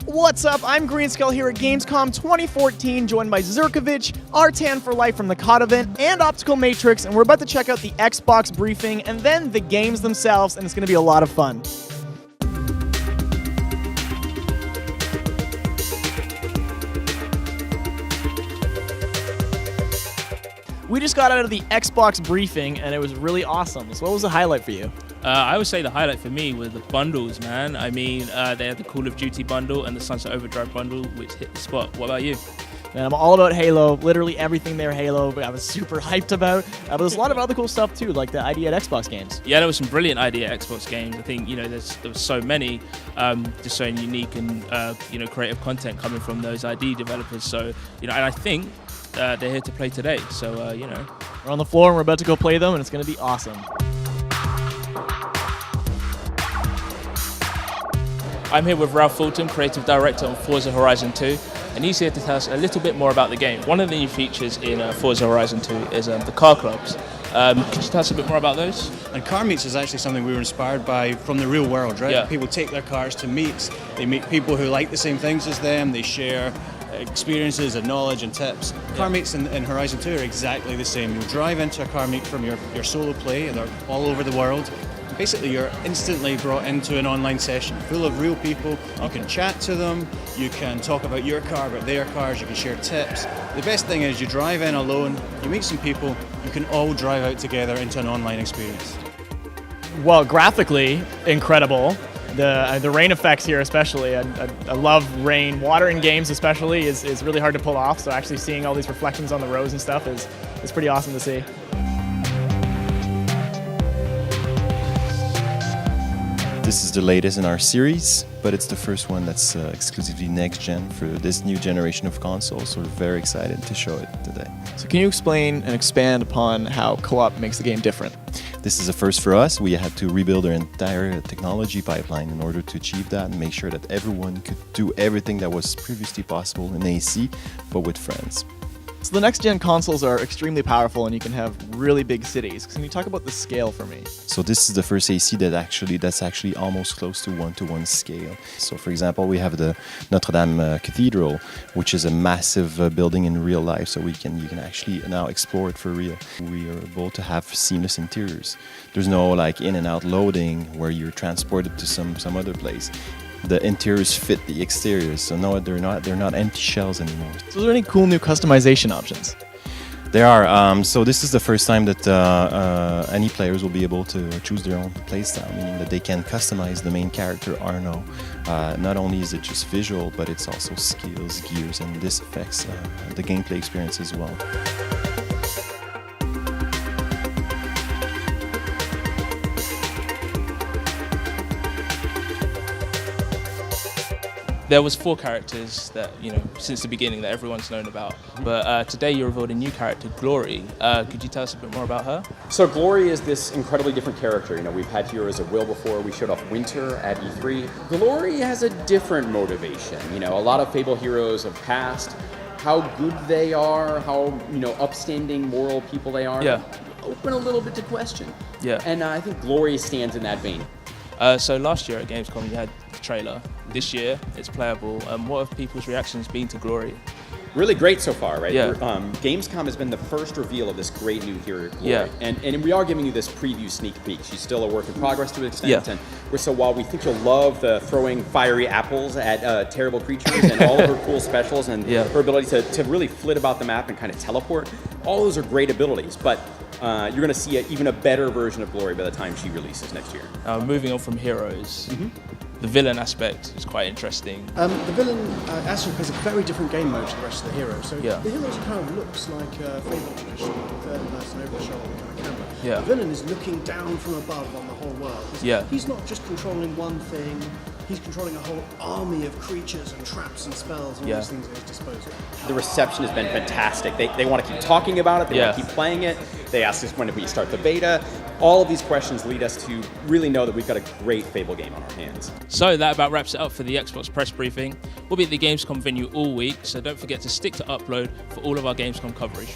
What's up? I'm Greenskull here at Gamescom 2014, joined by Zerkovich, Artan for Life from the COD event, and Optical Matrix, and we're about to check out the Xbox briefing and then the games themselves, and it's going to be a lot of fun. We just got out of the Xbox briefing, and it was really awesome. So what was the highlight for you? I would say the highlight for me were the bundles, man. I mean, they had the Call of Duty bundle and the Sunset Overdrive bundle, which hit the spot. What about you? Man, I'm all about Halo. Literally everything there Halo, I was super hyped about. But there's a lot of other cool stuff too, like the ID at Xbox games. Yeah, there was some brilliant ID at Xbox games. I think, there was so many, just so unique and, creative content coming from those ID developers. So, and I think they're here to play today. So, We're on the floor and we're about to go play them, and it's going to be awesome. I'm here with Ralph Fulton, Creative Director on Forza Horizon 2, and he's here to tell us a little bit more about the game. One of the new features in Forza Horizon 2 is the car clubs. Could you tell us a bit more about those? And car meets is actually something we were inspired by from the real world, right? Yeah. People take their cars to meets, they meet people who like the same things as them, they share experiences and knowledge and tips. Car meets in Horizon 2 are exactly the same. You'll drive into a car meet from your solo play, and they're all over the world. Basically, you're instantly brought into an online session full of real people. You can chat to them, you can talk about your car, about their cars, you can share tips. The best thing is you drive in alone, you meet some people, you can all drive out together into an online experience. Well, graphically, incredible. The rain effects here especially, I love rain. Water in games especially is really hard to pull off, so actually seeing all these reflections on the roads and stuff is pretty awesome to see. This is the latest in our series, but it's the first one that's exclusively next-gen for this new generation of consoles, so we're very excited to show it today. So can you explain and expand upon how co-op makes the game different? This is a first for us. We had to rebuild our entire technology pipeline in order to achieve that and make sure that everyone could do everything that was previously possible in AC, but with friends. So the next-gen consoles are extremely powerful, and you can have really big cities. Can you talk about the scale for me? So this is the first AC that's actually almost close to one-to-one scale. So for example, we have the Notre Dame Cathedral, which is a massive building in real life, so you can actually now explore it for real. We are able to have seamless interiors. There's no in and out loading where you're transported to some other place. The interiors fit the exteriors, so no, they're not empty shells anymore. So are there any cool new customization options? There are. So this is the first time that any players will be able to choose their own playstyle, meaning that they can customize the main character Arno. Not only is it just visual, but it's also skills, gears, and this affects the gameplay experience as well. There was 4 characters that, since the beginning that everyone's known about. But today you revealed a new character, Glory. Could you tell us a bit more about her? So Glory is this incredibly different character. We've had heroes at will before. We showed off Winter at E3. Glory has a different motivation. A lot of Fable heroes have passed. How good they are, how, upstanding moral people they are. Yeah. Open a little bit to question. Yeah. And I think Glory stands in that vein. So last year at Gamescom you had the trailer. This year it's playable. What have people's reactions been to Glory? Really great so far, right? Yeah. Gamescom has been the first reveal of this great new hero, Glory. Yeah. And we are giving you this preview sneak peek. She's still a work in progress to an extent. Yeah. And so while we think you'll love the throwing fiery apples at terrible creatures and all of her cool specials and her ability to really flit about the map and kind of teleport, all those are great abilities. But you're going to see even a better version of Glory by the time she releases next year. Moving on from heroes, the villain aspect is quite interesting. The villain actually plays a very different game mode to the rest of the heroes. So Yeah. the hero kind of looks like a Fable tradition, third person over the shoulder kind of camera. Yeah. The villain is looking down from above on the whole world. He's not just controlling one thing, he's controlling a whole army of creatures and traps and spells and all these things at his disposal. The reception has been fantastic. They want to keep talking about it, they want to keep playing it. They ask us when we start the beta. All of these questions lead us to really know that we've got a great Fable game on our hands. So that about wraps it up for the Xbox press briefing. We'll be at the Gamescom venue all week, so don't forget to stick to Upload for all of our Gamescom coverage.